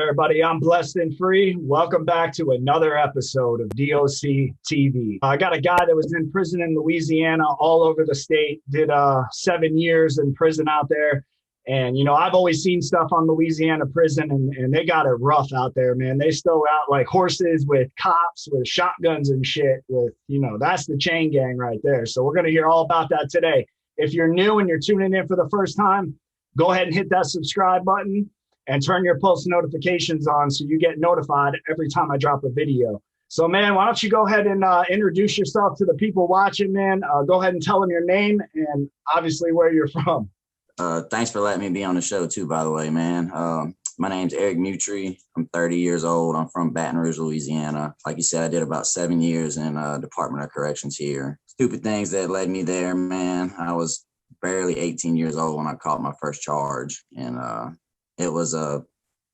everybody? I'm Blessed and Free. Welcome back to another episode of DOC TV. I got a guy that was in prison in Louisiana, all over the state, did 7 years in prison out there. And, I've always seen stuff on Louisiana prison, and they got it rough out there, man. They stow out like horses with cops, with shotguns and shit with, that's the chain gang right there. So we're going to hear all about that today. If you're new and you're tuning in for the first time, go ahead and hit that subscribe button and turn your post notifications on so you get notified every time I drop a video. So, man, why don't you go ahead and introduce yourself to the people watching, man. Go ahead and tell them your name and obviously where you're from. Thanks for letting me be on the show too, by the way, man. My name's Eric Mutry. I'm 30 years old. I'm from Baton Rouge, Louisiana. Like you said, I did about 7 years in Department of Corrections here. Stupid things that led me there, man. I was barely 18 years old when I caught my first charge. And it was a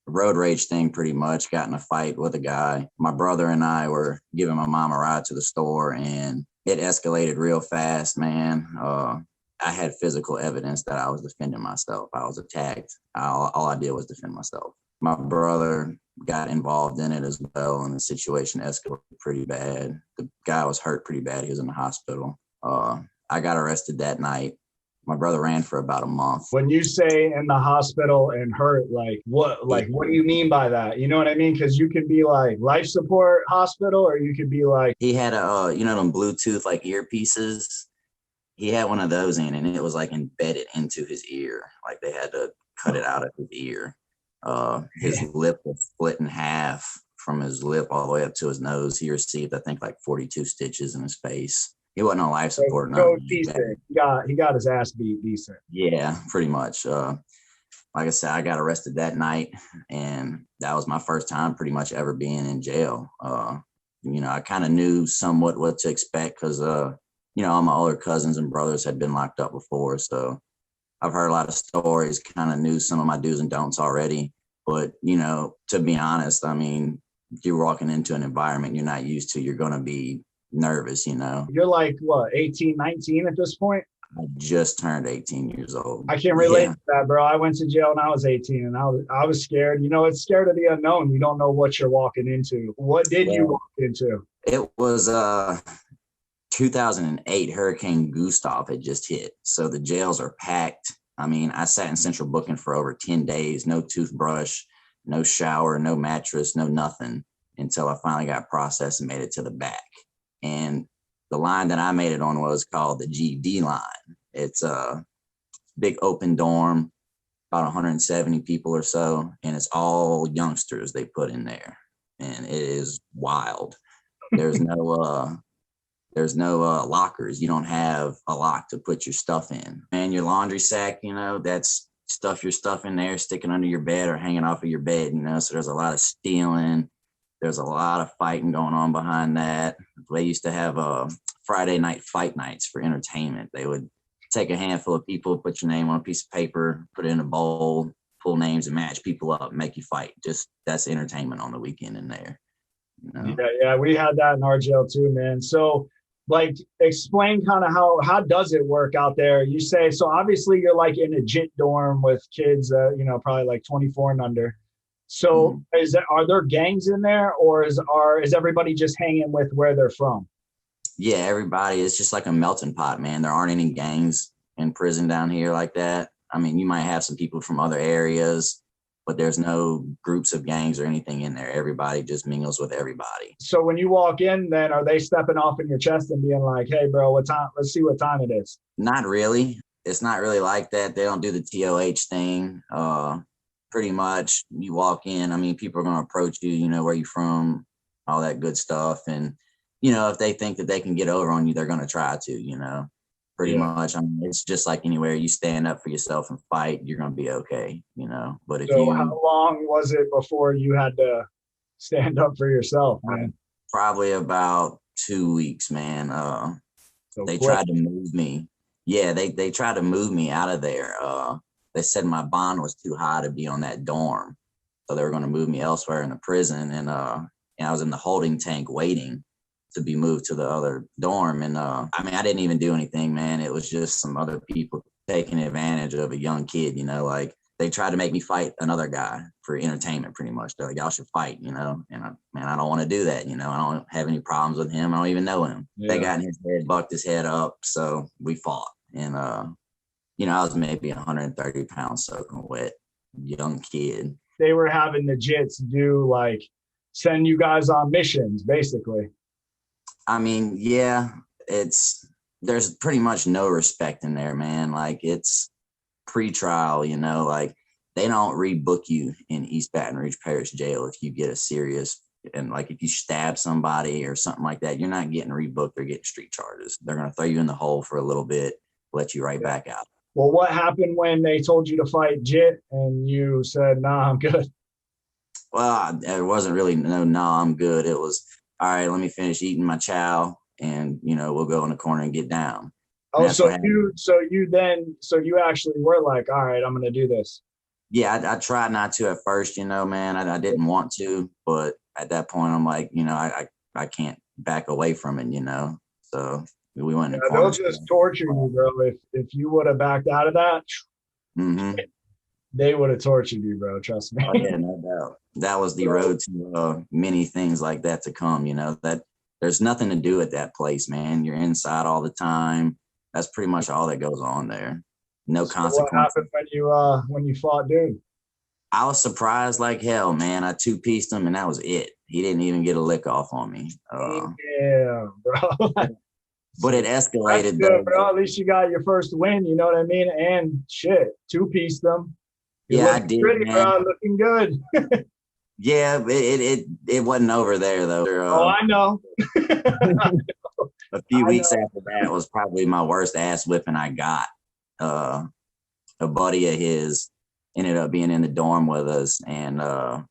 road rage thing pretty much. Got in a fight with a guy. My brother and I were giving my mom a ride to the store, and it escalated real fast, man. I had physical evidence that I was defending myself. I was attacked. All I did was defend myself. My brother got involved in it as well, and the situation escalated pretty bad. The guy was hurt pretty bad. He was in the hospital. I got arrested that night. My brother ran for about a month. When you say in the hospital and hurt, what do you mean by that? You know what I mean? Because you could be like life support hospital, or you could be like... He had them Bluetooth like earpieces. He had one of those in, and it was like embedded into his ear. Like they had to cut it out of his ear. His lip was split in half from his lip all the way up to his nose. He received, I think, like 42 stitches in his face. He wasn't on life support. So decent. He got his ass beat decent. Yeah, pretty much. Like I said, I got arrested that night, and that was my first time pretty much ever being in jail. I kind of knew somewhat what to expect because all my older cousins and brothers had been locked up before. So I've heard a lot of stories, kind of knew some of my do's and don'ts already. But, to be honest, I mean, you're walking into an environment you're not used to. You're going to be nervous, You're like, what, 18, 19 at this point? I just turned 18 years old. I can't relate to that, bro. I went to jail when I was 18 and I was scared. It's scared of the unknown. You don't know what you're walking into. What did you walk into? It was 2008, Hurricane Gustav had just hit. So the jails are packed. I mean, I sat in central booking for over 10 days, no toothbrush, no shower, no mattress, no nothing, until I finally got processed and made it to the back. And the line that I made it on was called the GD line. It's a big open dorm, about 170 people or so, and it's all youngsters they put in there. And it is wild. There's no lockers. You don't have a lock to put your stuff in. And your laundry sack, that's your stuff in there, sticking under your bed or hanging off of your bed, so there's a lot of stealing. There's a lot of fighting going on behind that. They used to have Friday night fight nights for entertainment. They would take a handful of people, put your name on a piece of paper, put it in a bowl, pull names and match people up, make you fight. Just that's entertainment on the weekend in there. Yeah, we had that in our jail too, man. So explain kind of how does it work out there? You say, so obviously you're like in a JIT dorm with kids, probably like 24 and under. So are there gangs in there, or is everybody just hanging with where they're from? Yeah, everybody. It's just like a melting pot, man. There aren't any gangs in prison down here like that. I mean, you might have some people from other areas, but there's no groups of gangs or anything in there. Everybody just mingles with everybody. So when you walk in, then are they stepping off in your chest and being like, hey, bro, what time? Let's see what time it is. Not really. It's not really like that. They don't do the TOH thing. Pretty much you walk in, I mean, people are going to approach you, where you from, all that good stuff. And, if they think that they can get over on you, they're going to try to, pretty much. I mean, it's just like anywhere you stand up for yourself and fight, you're going to be okay, But if how long was it before you had to stand up for yourself, man? Probably about 2 weeks, man. They tried to move me. Yeah, they tried to move me out of there. They said my bond was too high to be on that dorm. So they were going to move me elsewhere in the prison. And I was in the holding tank waiting to be moved to the other dorm. And I didn't even do anything, man. It was just some other people taking advantage of a young kid, they tried to make me fight another guy for entertainment, pretty much. They're like, y'all should fight, And I don't want to do that. I don't have any problems with him. I don't even know him. Yeah. They got in his head, bucked his head up. So we fought. And, I was maybe 130 pounds soaking wet, young kid. They were having the Jits do like send you guys on missions, basically. I mean, yeah, there's pretty much no respect in there, man. Like it's pre-trial, like they don't rebook you in East Baton Rouge Parish Jail if you get a serious, and like if you stab somebody or something like that, you're not getting rebooked. They're getting street charges. They're going to throw you in the hole for a little bit, let you right back out. Well, what happened when they told you to fight Jit and you said, nah, I'm good? Well, it wasn't really I'm good. It was, all right, let me finish eating my chow and, we'll go in the corner and get down. Oh, so you actually were like, all right, I'm going to do this. Yeah, I tried not to at first, man. I didn't want to, but at that point, I'm like, I can't back away from it, So we went in the corner. They'll just torture you, bro. If you would have backed out of that, they would have tortured you, bro. Trust me. Oh, yeah, no doubt. That was the road to many things like that to come, that there's nothing to do at that place, man. You're inside all the time. That's pretty much all that goes on there. No consequences. What happened when you fought dude? I was surprised like hell, man. I two-pieced him and that was it. He didn't even get a lick off on me. Yeah, bro. But it escalated. That's good, bro. At least you got your first win, you know what I mean? And shit, two-pieced them. Yeah, I did, pretty, man. Bro, looking good. Yeah, it wasn't over there though. I know. A few weeks after that was probably my worst ass whipping I got. A buddy of his ended up being in the dorm with us, and I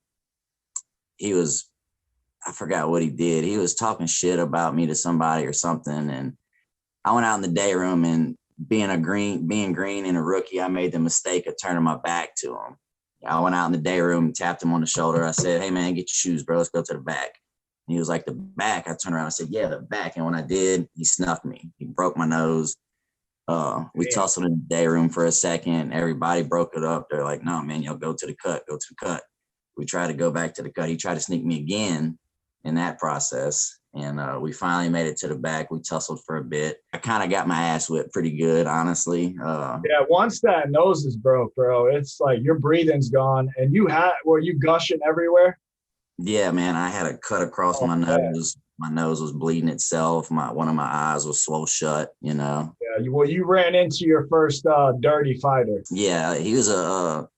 forgot what he did. He was talking shit about me to somebody or something, and I went out in the day room, and being green and a rookie, I made the mistake of turning my back to him. I went out in the day room, tapped him on the shoulder. I said, "Hey man, get your shoes, bro. Let's go to the back." And he was like, "The back?" I turned around and said, "Yeah, the back." And when I did, he snuffed me. He broke my nose. We tussled in the day room for a second. Everybody broke it up. They're like, "No, man, you'll go to the cut. Go to the cut." We tried to go back to the cut. He tried to sneak me again in that process. And we finally made it to the back. We tussled for a bit. I kind of got my ass whipped pretty good, honestly. Yeah, once that nose is broke, bro, it's like your breathing's gone. And were you gushing everywhere? Yeah, man, I had a cut across my nose. My nose was bleeding itself. One of my eyes was swole shut, Yeah, you ran into your first dirty fighter. Yeah, he was a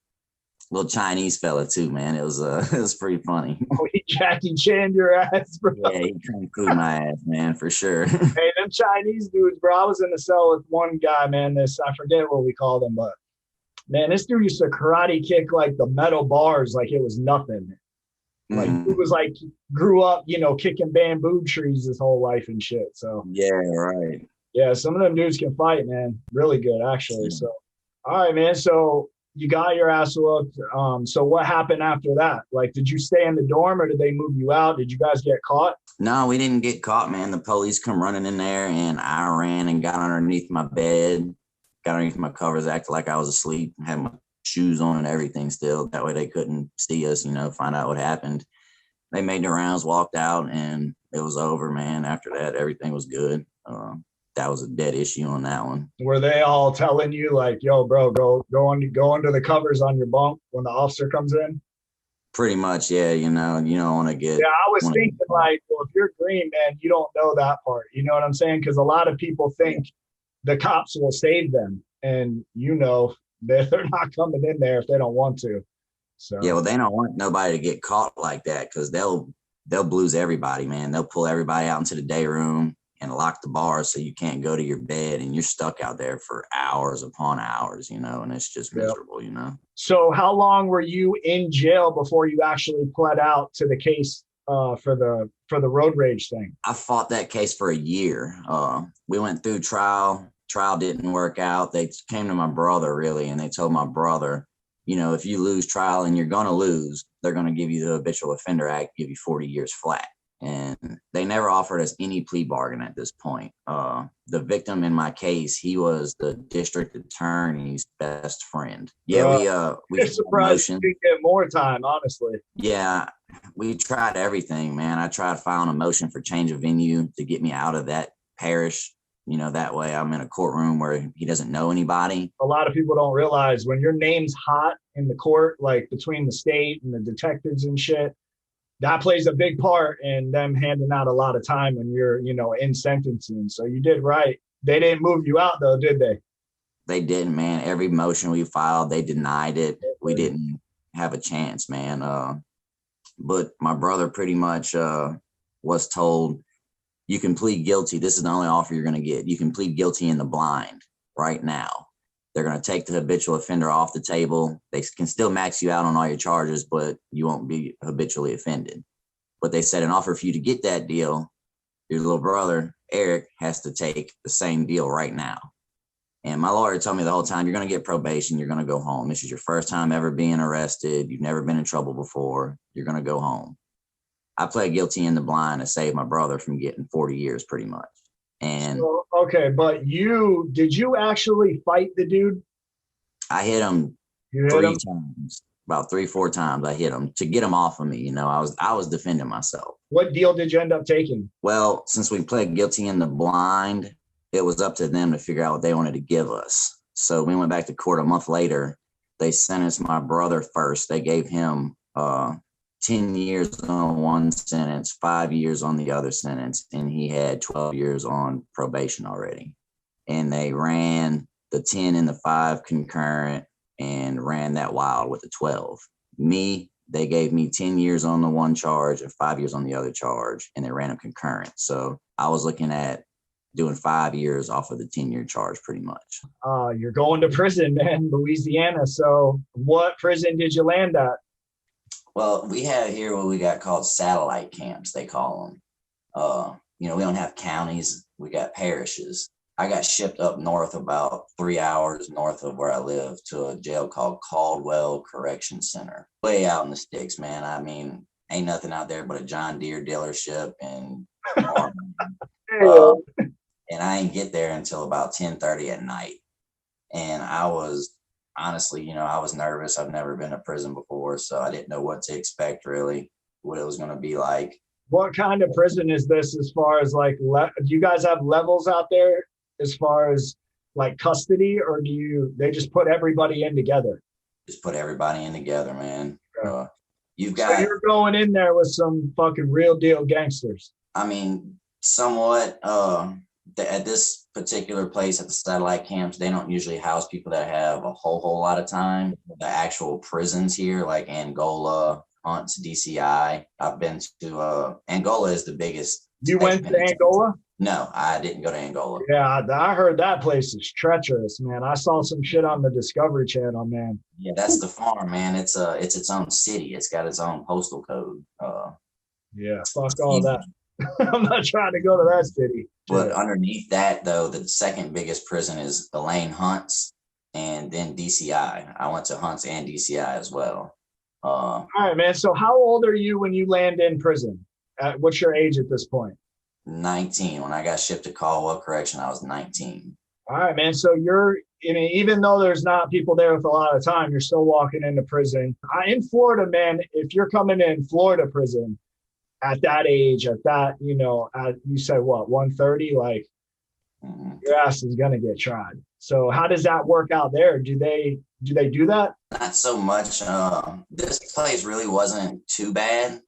little Chinese fella too, man. It was pretty funny. Oh, he Jackie Chan your ass, bro. Yeah, he kung fu my ass, man, for sure. Hey, them Chinese dudes, bro. I was in the cell with one guy, man. I forget what we called him, but man, this dude used to karate kick like the metal bars like it was nothing. Like he was like grew up, kicking bamboo trees his whole life and shit. So yeah, right. Yeah, some of them dudes can fight, man. Really good, actually. So, all right, man. So you got your ass whooped. So what happened after that? Like, did you stay in the dorm or did they move you out? Did you guys get caught? No, we didn't get caught, man. The police come running in there and I ran and got underneath my bed, got underneath my covers, acted like I was asleep, had my shoes on and everything still. That way they couldn't see us, find out what happened. They made the rounds, walked out, and it was over, man. After that, everything was good. That was a dead issue on that one. Were they all telling you like, "Yo, bro, go under the covers on your bunk when the officer comes in"? Pretty much, yeah. You don't want to get. Yeah, I was thinking like, well, if you're green, man, you don't know that part. You know what I'm saying? Because a lot of people think the cops will save them, and they're not coming in there if they don't want to. So yeah, well, they don't want nobody to get caught like that because they'll blues everybody, man. They'll pull everybody out into the day room and lock the bars so you can't go to your bed and you're stuck out there for hours upon hours, and it's just miserable, So how long were you in jail before you actually pled out to the case for the road rage thing? I fought that case for a year. We went through trial. Trial didn't work out. They came to my brother really, and they told my brother, if you lose trial and you're going to lose, they're going to give you the Habitual Offender Act, give you 40 years flat. And they never offered us any plea bargain at this point. The victim in my case, he was the district attorney's best friend. Yeah, we surprised you didn't get more time, honestly. Yeah, we tried everything, man. I tried filing a motion for change of venue to get me out of that parish. You know, that way I'm in a courtroom where he doesn't know anybody. A lot of people don't realize when your name's hot in the court, like between the state and the detectives and shit, that plays a big part in them handing out a lot of time when you're, in sentencing. So you did right. They didn't move you out though, did they? They didn't, man. Every motion we filed, they denied it. We didn't have a chance, man. But my brother pretty much was told, you can plead guilty. This is the only offer you're going to get. You can plead guilty in the blind right now. They're going to take the habitual offender off the table. They can still max you out on all your charges, but you won't be habitually offended. But they said in offer for you to get that deal, your little brother, Eric, has to take the same deal right now. And my lawyer told me the whole time, you're going to get probation. You're going to go home. This is your first time ever being arrested. You've never been in trouble before. You're going to go home. I pled guilty in the blind to save my brother from getting 40 years pretty much. And okay, but did you actually fight the dude? I hit him three times, about 3-4 times. I hit him to get him off of me. I was defending myself. What deal did you end up taking? Well, since we pled guilty in the blind, it was up to them to figure out what they wanted to give us. So we went back to court a month later. They sentenced my brother first. They gave him 10 years on one sentence, 5 years on the other sentence, and he had 12 years on probation already. And they ran the 10 and the 5 concurrent and ran that wild with the 12. They gave me 10 years on the one charge and 5 years on the other charge, and they ran them concurrent. So I was looking at doing 5 years off of the 10-year charge pretty much. You're going to prison, man, Louisiana. So what prison did you land at? Well, we have here what we got called satellite camps, they call them. We don't have counties. We got parishes. I got shipped up north about 3 hours north of where I live to a jail called Caldwell Correction Center. Way out in the sticks, man. I mean, ain't nothing out there but a John Deere dealership and and I didn't get there until about 10:30 at night. And I was honestly, I was nervous. I've never been to prison before, so I didn't know what to expect, really, what it was going to be like. What kind of prison is this as far as like, do you guys have levels out there as far as like custody, or they just put everybody in together? Just put everybody in together, man. So you're going in there with some fucking real deal gangsters. I mean, somewhat. At this particular place at the satellite camps, they don't usually house people that have a whole lot of time. The actual prisons here, like Angola, Hunts, DCI. I've been to Angola is the biggest. You went to Angola? No, I didn't go to Angola. Yeah, I heard that place is treacherous, man. I saw some shit on the Discovery Channel, man. Yeah, that's the farm, man. It's its own city. It's got its own postal code. Yeah, fuck all that. I'm not trying to go to that city. But underneath that, though, the second biggest prison is Elaine Hunts and then DCI. I went to Hunts and DCI as well. All right, man. So how old are you when you land in prison? What's your age at this point? 19. When I got shipped to Caldwell Correction, I was 19. All right, man. So even though there's not people there with a lot of time, you're still walking into prison. In Florida, man, if you're coming in Florida prison, at that age, you said what, 130, like your ass is gonna get tried. So how does that work out there? Do they do that? Not so much. This place really wasn't too bad.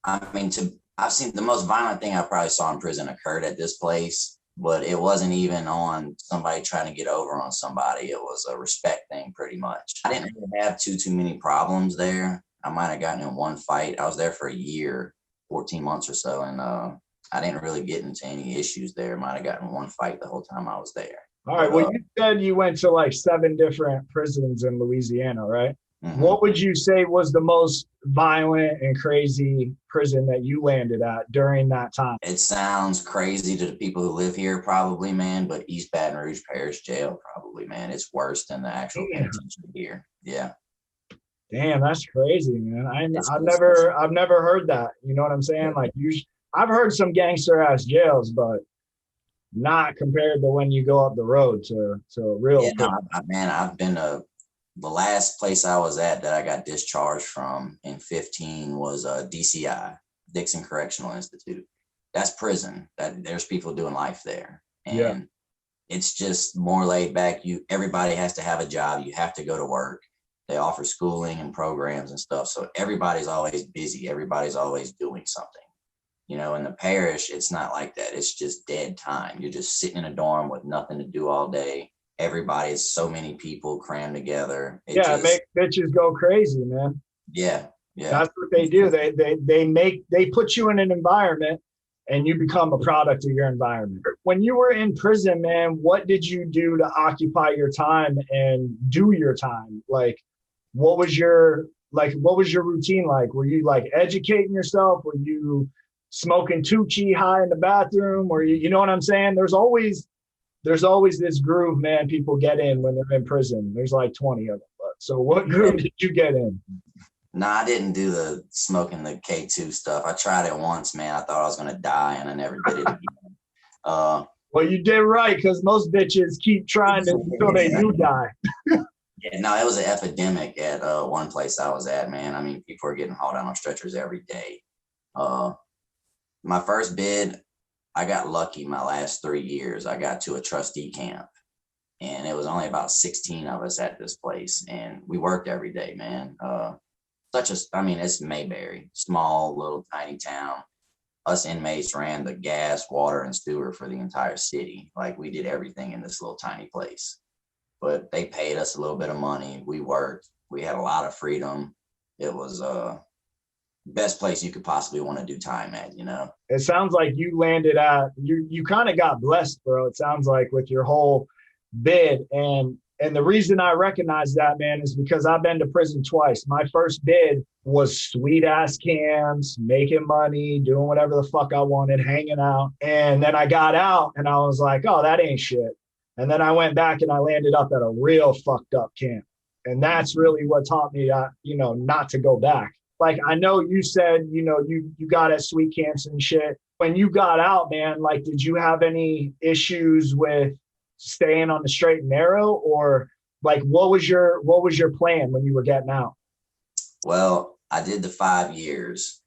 I mean, I've seen the most violent thing I probably saw in prison occurred at this place, but it wasn't even on somebody trying to get over on somebody. It was a respect thing pretty much. I didn't really have too many problems there. I might have gotten in one fight. I was there for a year, 14 months or so, and I didn't really get into any issues there. Might have gotten one fight the whole time I was there. All right. Well, you said you went to like 7 different prisons in Louisiana, right? Mm-hmm. What would you say was the most violent and crazy prison that you landed at during that time? It sounds crazy to the people who live here, probably, man, but East Baton Rouge Parish Jail, probably, man. It's worse than the actual penitentiary here. Yeah. Damn, that's crazy, man. It's I've just, never heard that. You know what I'm saying? Like I've heard some gangster ass jails, but not compared to when you go up the road to a real yeah, no, prison. man, I've been the last place I was at that I got discharged from in 15 was DCI, Dixon Correctional Institute. That's prison. That there's people doing life there, Yeah. and it's just more laid back. Everybody has to have a job. You have to go to work. They offer schooling and programs and stuff, so everybody's always busy. Everybody's always doing something. In the parish, it's not like that. It's just dead time. You're just sitting in a dorm with nothing to do all day. Everybody's so many people crammed together. It Yeah, just, make bitches go crazy, man. yeah, yeah. That's what they do. They put you in an environment and you become a product of your environment. When you were in prison, man, what did you do to occupy your time and do your time? Like what was your routine like? Were you like educating yourself? Were you smoking Tucci high in the bathroom? Or you know what I'm saying? There's always this groove, man, people get in when they're in prison. There's like 20 of them. So what groove did you get in? No, I didn't do the smoking the K2 stuff. I tried it once, man. I thought I was gonna die, and I never did it again. Well, you did right, because most bitches keep trying to until they do die. Yeah, no, it was an epidemic at one place I was at, man. I mean, people are getting hauled out on stretchers every day. Uh, my first bid, I got lucky my last 3 years. I got to a trustee camp, and it was only about 16 of us at this place, and we worked every day, man. I mean, it's Mayberry, small, little, tiny town. Us inmates ran the gas, water, and sewer for the entire city. Like, we did everything in this little tiny place. But they paid us a little bit of money. We worked. We had a lot of freedom. It was best place you could possibly want to do time at. It sounds like you landed at you kind of got blessed, bro. It sounds like with your whole bid. And the reason I recognize that, man, is because I've been to prison twice. My first bid was sweet ass cams, making money, doing whatever the fuck I wanted, hanging out. And then I got out and I was like, oh, that ain't shit. And then I went back and I landed up at a real fucked up camp. And that's really what taught me, not to go back. Like, I know you said, you got at sweet camps and shit. When you got out, man, like, did you have any issues with staying on the straight and narrow, or like what was your plan when you were getting out? Well, I did the 5 years,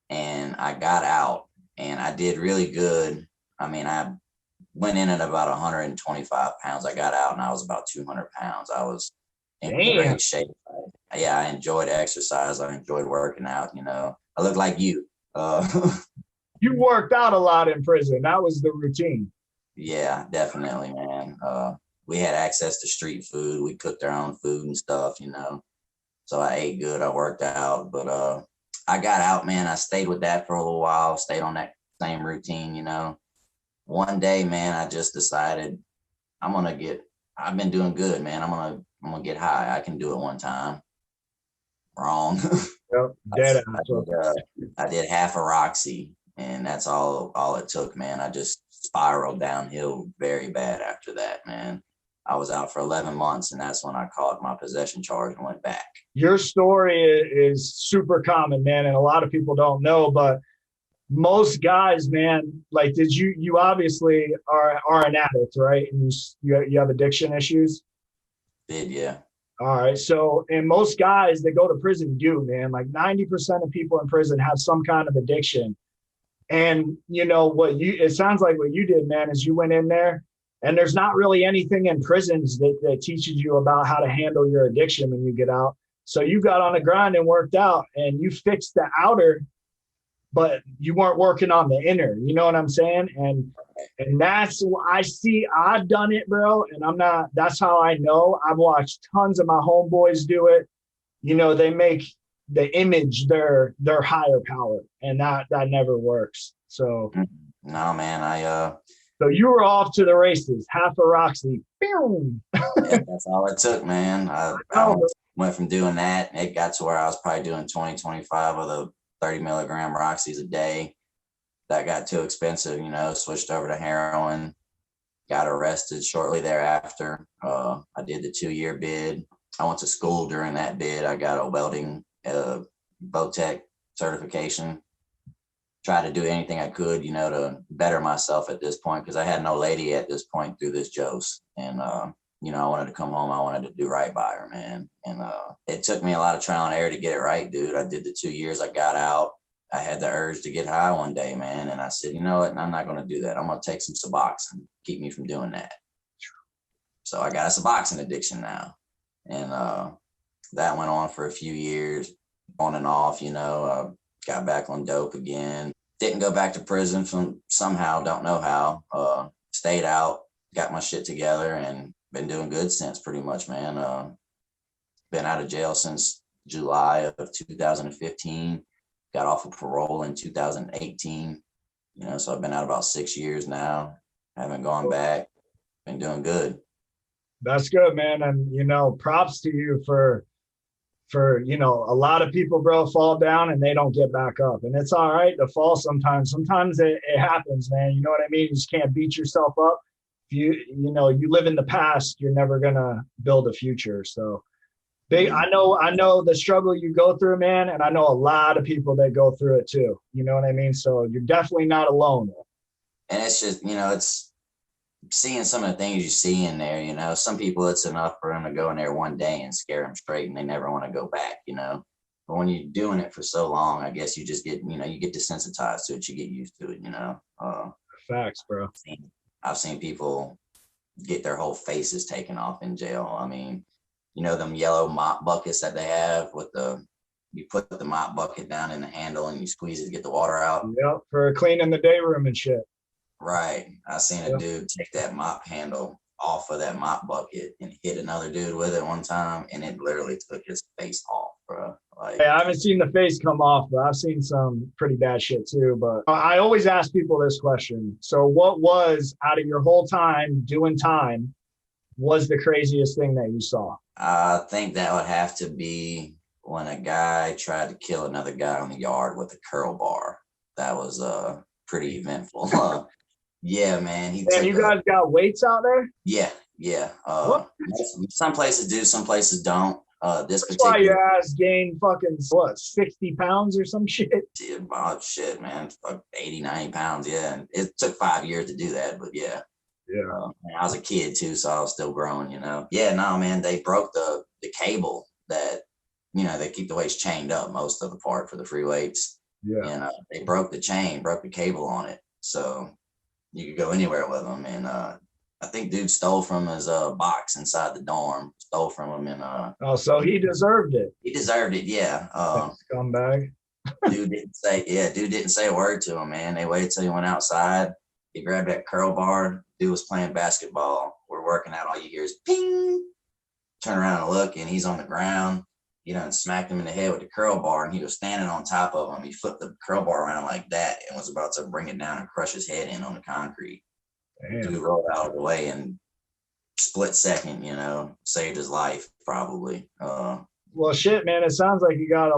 and I got out, and I did really good. I mean, I went in at about 125 pounds. I got out and I was about 200 pounds. I was in Damn. great shape. Yeah, I enjoyed exercise. I enjoyed working out. I look like you. You worked out a lot in prison. That was the routine. Yeah, definitely, man. We had access to street food. We cooked our own food and stuff. So I ate good. I worked out, but I got out, man. I stayed with that for a little while. Stayed on that same routine. One day, man, I just decided I've been doing good, man. I'm gonna get high. I can do it one time. Wrong. Yep. Dead ass. I did half a Roxy, and that's all it took, man. I just spiraled downhill very bad after that, man. I was out for 11 months, and that's when I caught my possession charge and went back. Your story is super common, man, and a lot of people don't know, but most guys, man, like, you obviously are an addict, right? And you have addiction issues. Yeah. All right. So, and most guys that go to prison do, man, like 90% of people in prison have some kind of addiction. And it sounds like what you did, man, is you went in there and there's not really anything in prisons that teaches you about how to handle your addiction when you get out. So you got on the grind and worked out and you fixed the outer, but you weren't working on the inner, you know what I'm saying? And that's what I see. I've done it, bro. And that's how I know. I've watched tons of my homeboys do it. They make the image their higher power, and that never works. So no, man, so you were off to the races, half a Roxy. Yeah, that's all it took, man. I went from doing that, it got to where I was probably doing 20, 25 of the 30 milligram Roxys a day. That got too expensive, switched over to heroin, got arrested shortly thereafter. I did the 2-year bid, I went to school during that bid. I got a welding boat tech certification. Tried to do anything I could, to better myself at this point, because I had no lady at this point through this Joe's. And, I wanted to come home. I wanted to do right by her, man. And it took me a lot of trial and error to get it right, dude. I did the 2 years. I got out. I had the urge to get high one day, man. And I said, you know what? I'm not going to do that. I'm going to take some Suboxone, keep me from doing that. So I got a Suboxone addiction now. And that went on for a few years, on and off, got back on dope again. Didn't go back to prison from somehow, don't know how. Stayed out, got my shit together, and been doing good since, pretty much, man. Been out of jail since July of 2015. Got off of parole in 2018. So I've been out about 6 years now. Haven't gone back. Been doing good. That's good, man. And, props to you for, a lot of people, bro, fall down and they don't get back up. And it's all right to fall sometimes. Sometimes it happens, man. You know what I mean? You just can't beat yourself up. If you live in the past, you're never going to build a future. So I know the struggle you go through, man. And I know a lot of people that go through it too. You know what I mean? So you're definitely not alone. And it's just, it's seeing some of the things you see in there, some people, it's enough for them to go in there one day and scare them straight and they never want to go back, but when you're doing it for so long, I guess you just get, you get desensitized to it. You get used to it, Facts, bro. I've seen people get their whole faces taken off in jail. I mean, them yellow mop buckets that they have you put the mop bucket down in the handle and you squeeze it to get the water out. Yep, for cleaning the day room and shit. Right. I seen a dude take that mop handle off of that mop bucket and hit another dude with it one time, and it literally took his face off, bro. Hey, I haven't seen the face come off, but I've seen some pretty bad shit too. But I always ask people this question. So what was, out of your whole time doing time, was the craziest thing that you saw? I think that would have to be when a guy tried to kill another guy on the yard with a curl bar. That was pretty eventful. Yeah, man. And you guys got weights out there? Yeah. Some places do, some places don't. That's why your ass gained fucking 60 pounds or some shit. Oh shit, man. 80, 90 pounds. Yeah. And it took 5 years to do that, but yeah. Yeah. I was a kid too, so I was still growing, Yeah, no, man. They broke the cable that, they keep the weights chained up most of the part for the free weights. Yeah. And they broke the chain, broke the cable on it. So you could go anywhere with them. And I think dude stole from his box inside the dorm, stole from him. And so he deserved it. He deserved it, yeah. Scumbag. Dude didn't say a word to him, man. They waited till he went outside. He grabbed that curl bar. Dude was playing basketball. We're working out. All you hear is ping. Turn around and look, and he's on the ground. And smacked him in the head with the curl bar, and he was standing on top of him. He flipped the curl bar around like that and was about to bring it down and crush his head in on the concrete. Damn. Dude rolled out of the way in split second, saved his life probably. Well, shit, man, it sounds like you got a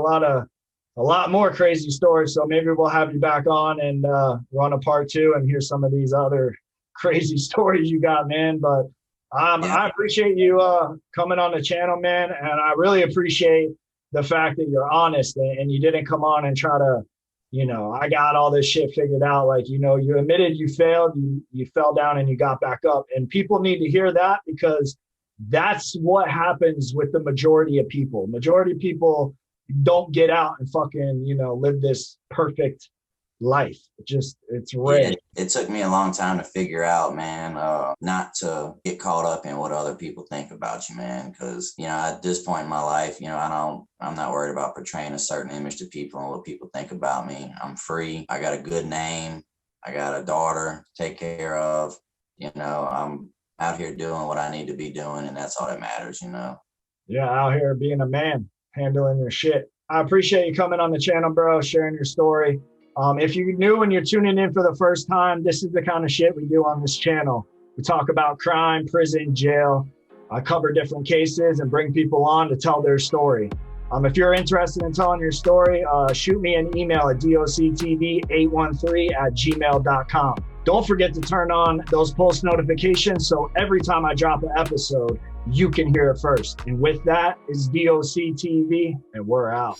lot more crazy stories. So maybe we'll have you back on and run a part 2 and hear some of these other crazy stories you got, man. But I appreciate you coming on the channel, man. And I really appreciate the fact that you're honest and you didn't come on and try to, I got all this shit figured out. Like, you admitted you failed, you fell down and you got back up. And people need to hear that, because that's what happens with the majority of people. Majority of people don't get out and fucking, live this perfect life. It's rare. Yeah, it took me a long time to figure out, man, not to get caught up in what other people think about you, man. Because at this point in my life, I'm not worried about portraying a certain image to people and what people think about me. I'm free. I got a good name. I got a daughter to take care of. I'm out here doing what I need to be doing, and that's all that matters. Yeah, out here being a man, handling your shit. I appreciate you coming on the channel, bro, sharing your story. If you're new and you're tuning in for the first time, this is the kind of shit we do on this channel. We talk about crime, prison, jail. I cover different cases and bring people on to tell their story. If you're interested in telling your story, shoot me an email at doctv813@gmail.com. Don't forget to turn on those post notifications so every time I drop an episode, you can hear it first. And with that is DOC TV, and we're out.